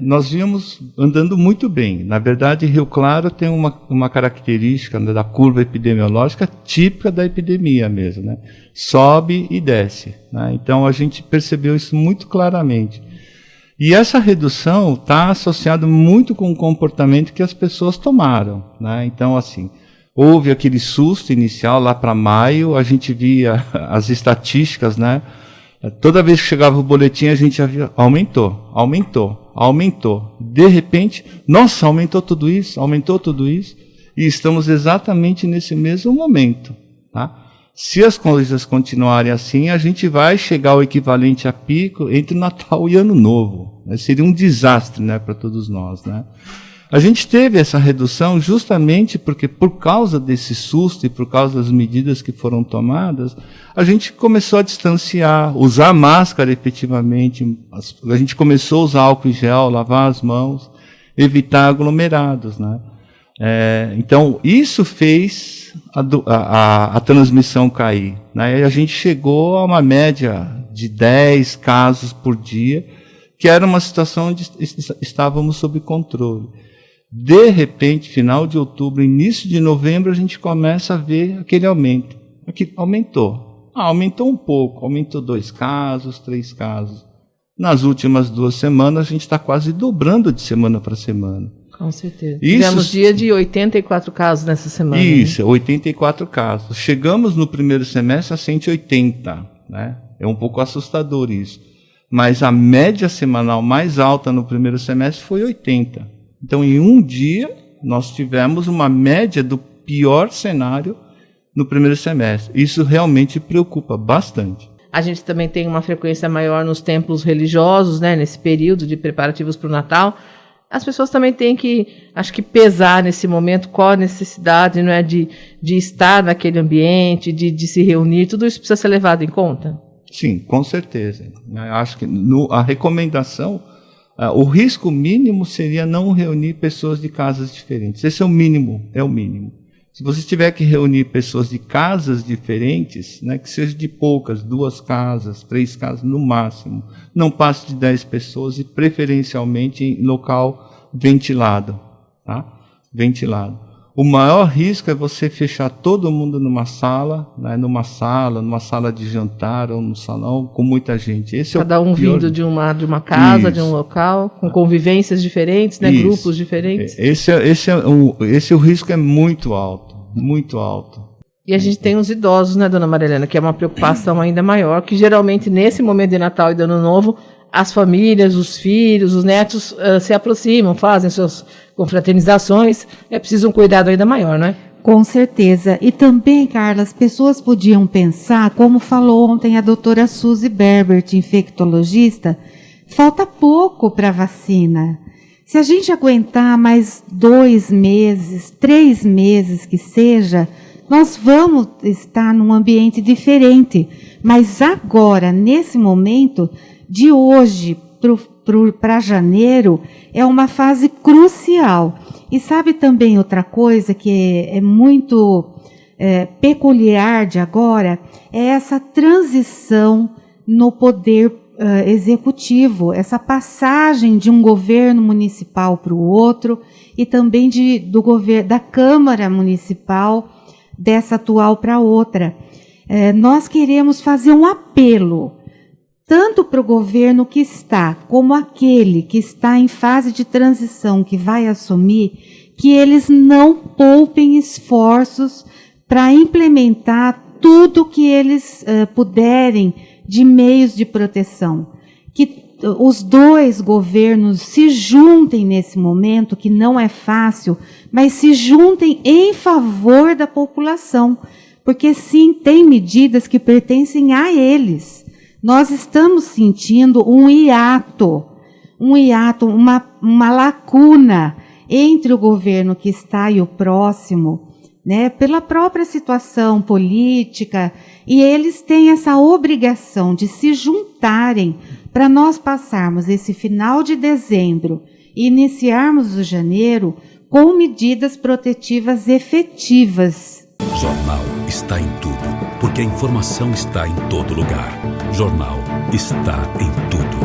nós vínhamos andando muito bem. Na verdade, Rio Claro tem uma característica, né, da curva epidemiológica típica da epidemia mesmo, né? Sobe e desce, né? Então, a gente percebeu isso muito claramente. E essa redução está associada muito com o comportamento que as pessoas tomaram, né? Então, assim, houve aquele susto inicial lá para maio, a gente via as estatísticas, né? Toda vez que chegava o boletim, a gente já via, aumentou. De repente, nossa, aumentou tudo isso, e estamos exatamente nesse mesmo momento, tá? Se as coisas continuarem assim, a gente vai chegar ao equivalente a pico entre Natal e Ano Novo, né? Seria um desastre, né, para todos nós, né? A gente teve essa redução justamente porque, por causa desse susto e por causa das medidas que foram tomadas, a gente começou a distanciar, usar máscara efetivamente, a gente começou a usar álcool em gel, lavar as mãos, evitar aglomerados, né? Então, isso fez a transmissão cair, né? E a gente chegou a uma média de 10 casos por dia, que era uma situação onde estávamos sob controle. De repente, final de outubro, início de novembro, a gente começa a ver aquele aumento. Aqui aumentou. Aumentou um pouco, aumentou 2 casos, 3 casos. Nas últimas 2 semanas, a gente está quase dobrando de semana para semana. Com certeza. Tivemos dia de 84 casos nessa semana. Isso, né? 84 casos. Chegamos no primeiro semestre a 180, né? É um pouco assustador isso. Mas a média semanal mais alta no primeiro semestre foi 80. Então, em um dia, nós tivemos uma média do pior cenário no primeiro semestre. Isso realmente preocupa bastante. A gente também tem uma frequência maior nos templos religiosos, né, nesse período de preparativos para o Natal. As pessoas também têm que, acho que, pesar nesse momento qual a necessidade, não é, de estar naquele ambiente, de se reunir. Tudo isso precisa ser levado em conta? Sim, com certeza. Eu acho que a recomendação... o risco mínimo seria não reunir pessoas de casas diferentes. Esse é o mínimo, Se você tiver que reunir pessoas de casas diferentes, né, que seja de poucas, 2 casas, 3 casas no máximo, não passe de 10 pessoas e preferencialmente em local ventilado, tá? Ventilado. O maior risco é você fechar todo mundo numa sala, né, numa sala de jantar ou no salão com muita gente. Esse Cada um vindo de uma casa, de um local, com convivências diferentes, né, grupos diferentes. O risco é muito alto, muito alto. E a gente tem os idosos, né, dona Maria Helena, que é uma preocupação ainda maior, que geralmente nesse momento de Natal e de Ano Novo, as famílias, os filhos, os netos se aproximam, fazem suas confraternizações. É preciso um cuidado ainda maior, não é? Com certeza. E também, Carla, as pessoas podiam pensar, como falou ontem a doutora Suzy Berbert, infectologista, falta pouco para a vacina. Se a gente aguentar mais 2 meses, 3 meses que seja, nós vamos estar num ambiente diferente. Mas agora, nesse momento, de hoje para janeiro, é uma fase crucial. E sabe também outra coisa que é muito peculiar de agora? É essa transição no poder executivo, essa passagem de um governo municipal para o outro e também do governo da Câmara Municipal, dessa atual para outra. Nós queremos fazer um apelo, tanto para o governo que está, como aquele que está em fase de transição, que vai assumir, que eles não poupem esforços para implementar tudo que eles puderem de meios de proteção. Que os 2 governos se juntem nesse momento, que não é fácil, mas se juntem em favor da população, porque sim, tem medidas que pertencem a eles. Nós estamos sentindo um hiato, uma lacuna entre o governo que está e o próximo, né, pela própria situação política, e eles têm essa obrigação de se juntarem para nós passarmos esse final de dezembro e iniciarmos o janeiro com medidas protetivas efetivas. O jornal está em tudo, porque a informação está em todo lugar. Jornal está em tudo.